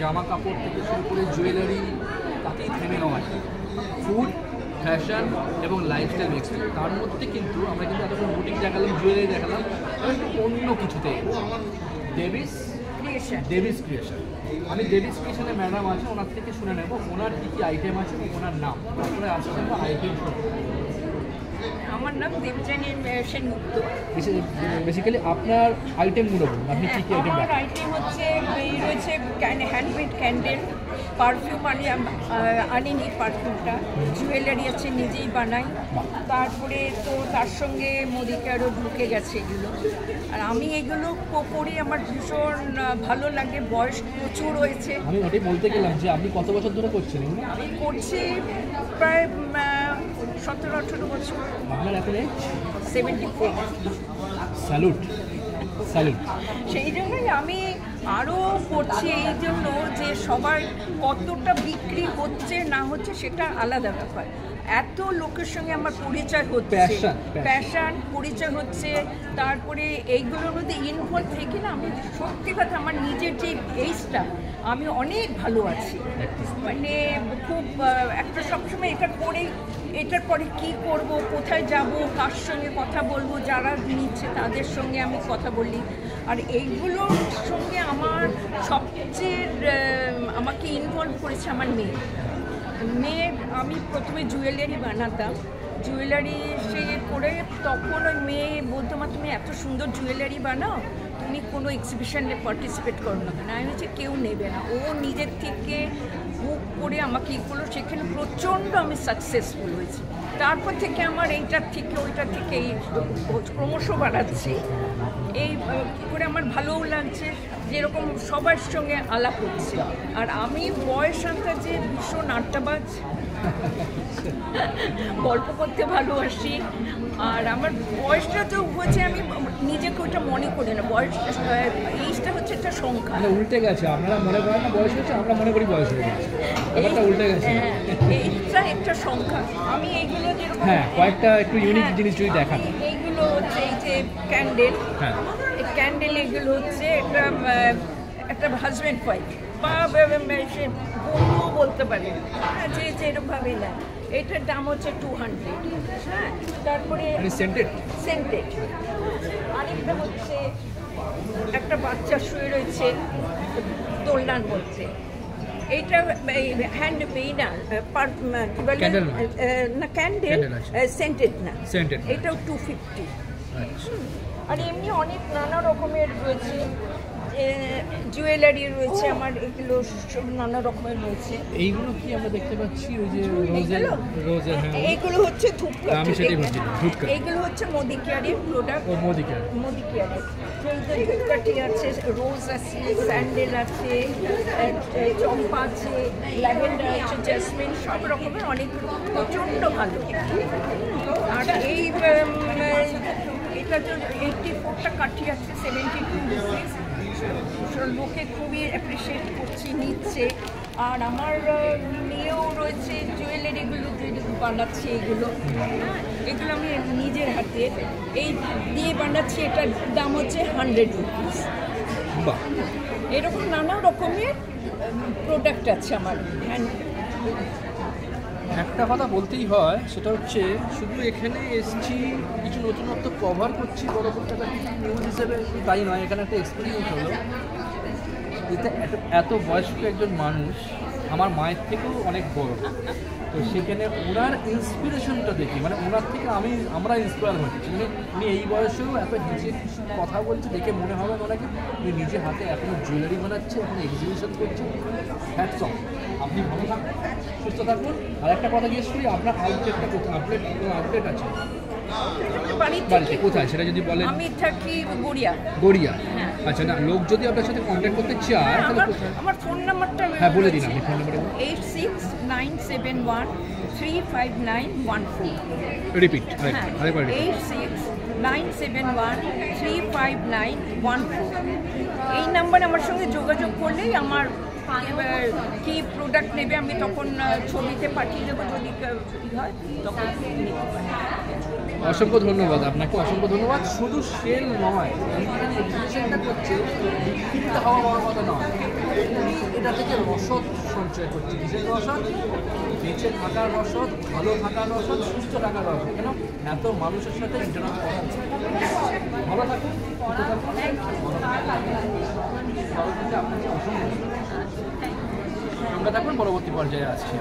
জামা কাপড় থেকে শুরু করে জুয়েলারি তাতেই থেমে নয়, ফুড, ফ্যাশন এবং লাইফস্টাইল মিক্স। তার মধ্যে কিন্তু আমরা কিন্তু এতক্ষণ বুটিক দেখালাম, জুয়েলারি দেখালাম, এবং একটু অন্য কিছুতে ডেভিস ক্রিয়েশন। আমি ডেভিস ক্রিয়েশনে ম্যাডাম আছে, ওনার থেকে শুনে নেব ওনার কী কী আইটেম আছে এবং ওনার নাম, তারপরে আসলে আমরা আইটেম শুনবো। আমার নাম দেবযানী সেনগুপ্ত। বেসিক্যালি আপনার আইটেমগুলো বলুন, আপনি কী কী আইটেম আমার আইটেম হচ্ছে এই রয়েছে হ্যান্ডমেড ক্যান্ডেল, পারফিউম আনিনি পারফিউমটা, জুয়েলারি আছে নিজেই বানাই, তারপরে তো তার সঙ্গে মোদিকে আরও ঢুকে গেছে এগুলো। আর আমি এগুলো করি, আমার ভীষণ ভালো লাগে, বয়স প্রচুর হয়েছে। আমি ওটাই বলতে গেলাম যে আপনি কত বছর ধরে করছেন? আমি করছি প্রায় 17-18 বছর। আপনার এখন 74। স্যালুট। সেই জন্যই আমি আরও করছি, এই জন্য যে সবার কতটা বিক্রি হচ্ছে না হচ্ছে সেটা আলাদা ব্যাপার। এত লোকের সঙ্গে আমার পরিচয় হচ্ছে, প্যাশন পরিচয় হচ্ছে, তারপরে এইগুলোর মধ্যে ইনভলভ থেকে না আমি সত্যি কথা আমার নিজের যে এইজটা আমি অনেক ভালো আছি, মানে খুব একটা সবসময় এটা করেই এটার পরে কি করব, কোথায় যাব, কার সঙ্গে কথা বলবো, যারা নিচ্ছে তাদের সঙ্গে আমি কথা বলি। আর এইগুলোর সঙ্গে আমার সবচেয়ে আমাকে ইনভলভ করেছে আমার মেয়ে। আমি প্রথমে জুয়েলারি বানাতাম, জুয়েলারি সে করে তখন ওই মেয়ে বলতো মা তুমি এত সুন্দর জুয়েলারি বানাও, তুমি কোনো এক্সিবিশনে পার্টিসিপেট করো না কেন? আমি হচ্ছে কেউ নেবে না। ও নিজের থেকে বুক করে আমাকে এগুলো, সেখানে প্রচণ্ড আমি সাকসেসফুল হয়েছি। তারপর থেকে আমার এইটার থেকে ওইটার থেকে এই ক্রমশ বাড়াচ্ছি, এই করে আমার ভালোও লাগছে, যেরকম সবার সঙ্গে আলাপ হচ্ছে। আর আমি বয়স যে ভীষণ আড্ডাবাজ, গল্প করতে ভালোবাসি। আর আমার বয়সটা তো হয়েছে, আমি নিজেকে ওইটা মনে করি না, বয়স এইটা হচ্ছে একটা সংখ্যা। উল্টে গেছে, আপনারা মনে করেন না বয়স হয়েছে, আমরা মনে করি বয়স হয়ে গেছে, ব্যাপারটা উল্টে গেছে। এইটা একটা সংখ্যা। আমি এইগুলো যেরকম কয়েকটা একটু ইউনিক জিনিস যদি দেখান। এইগুলো হচ্ছে এই যে ক্যান্ডেল, এই ক্যান্ডেল এগুলো হচ্ছে একটা হাজব্যান্ড ওয়াইফ বা সে বন্ধুও বলতে পারে, যে যেরকমভাবে নেয়। এটার দাম হচ্ছে 200। হ্যাঁ, তারপরে সেন্টেড। আরেকটা হচ্ছে একটা বাচ্চা শুয়ে রয়েছে দোলনার মধ্যে, এইটা হ্যান্ডমেড না ক্যান্ডেল, সেন্টেড না, এটাও 250। আর এমনি অনেক নানা রকমের রয়েছে, জুয়েলারি রয়েছে আমার, এগুলো সব নানা রকমের রয়েছে। এইগুলো কি আমরা দেখতে পাচ্ছি ওই যে রোজের এইগুলো হচ্ছে ধূপকাঠি, আমি সেটাই বলছি, ধূপকাঠি। এইগুলো হচ্ছে মোদি কেয়ারের প্রোডাক্ট, মোদি কেয়ারের। সেই ধূপকাঠি আছে, রোজ আছে, স্যান্ডেল আছে, চম্পা আছে, ল্যাভেন্ডার আছে, জেসমিন, সব রকমের অনেক, প্রচণ্ড ভালো। আর এই এটা তো 84টা কাঠি আছে, 72 রুপিস। লোকে খুবই অ্যাপ্রিসিয়েট করছে, নিচ্ছে। আর আমার মেয়েও রয়েছে, জুয়েলারিগুলো বানাচ্ছে, এগুলো আমি নিজের হাতে এই দিয়ে বানাচ্ছি। এটার দাম হচ্ছে 100 রুপিস। এরকম নানা রকমের প্রোডাক্ট আছে আমার। একটা কথা বলতেই হয়, সেটা হচ্ছে শুধু এখানে এসছি কিছু নতুনত্ব কভার করছি বড় কলকাতা নিউজ হিসেবে, তাই নয়, এখানে একটা এক্সপিরিয়েন্স হলো। এত বয়স্ক একজন মানুষ, আমার মায়ের থেকেও অনেক বড়, তো সেখানে ওনার ইন্সপিরেশনটা দেখি, মানে ওনার থেকে আমরা ইন্সপায়ার হচ্ছি। মানে উনি এই বয়সেও এত নিজে কথা বলছে, দেখে মনে হবে ওনাকে উনি নিজে হাতে এখনও জুয়েলারি বানাচ্ছে, এখন এক্সিবিশন করছে। Hats off. আপনি ভালো থাকবেন, সুস্থ থাকবেন। আর একটা কথা জিজ্ঞেস করি, আপনার আউটলেটটা কোথায়? আউটলেট আছে বাড়িতে কোথায় সেটা যদি বলেন? আমি থাকি গড়িয়া। আচ্ছা, না লোক যদি আপনার সাথে কন্ট্যাক্ট করতে চায় তাহলে কোথায়? আমার ফোন নাম্বারটা বলে দিন, আপনি ফোন নাম্বারটা 8697135914। রিপিট আরেকবার 8697135914। এই নাম্বারে আমার সঙ্গে যোগাযোগ করলেই আমার এবার কী প্রোডাক্ট নেবে আমি তখন ছবিতে পাঠিয়ে দেবো, যদি হয় তখন নিতে পারি। অসংখ্য ধন্যবাদ আপনাকে, অসংখ্য ধন্যবাদ। শুধু সেল নয়, এখানে এক্সিবিশনটা করছে বিক্রিতে হওয়া বড় কথা নয়, উনি এটা থেকে রসদ সঞ্চয় করছে। কিসের রসদ? বেঁচে থাকার রসদ, ভালো থাকার রসদ, সুস্থ থাকার রসদ। কেন এত মানুষের সাথে ইন্টারাক্ট করা হচ্ছে। ভালো থাকুন, সুস্থ থাকুন, আপনাকে অসংখ্য। আমরা থাকুন, পরবর্তী পর্যায়ে আসছি।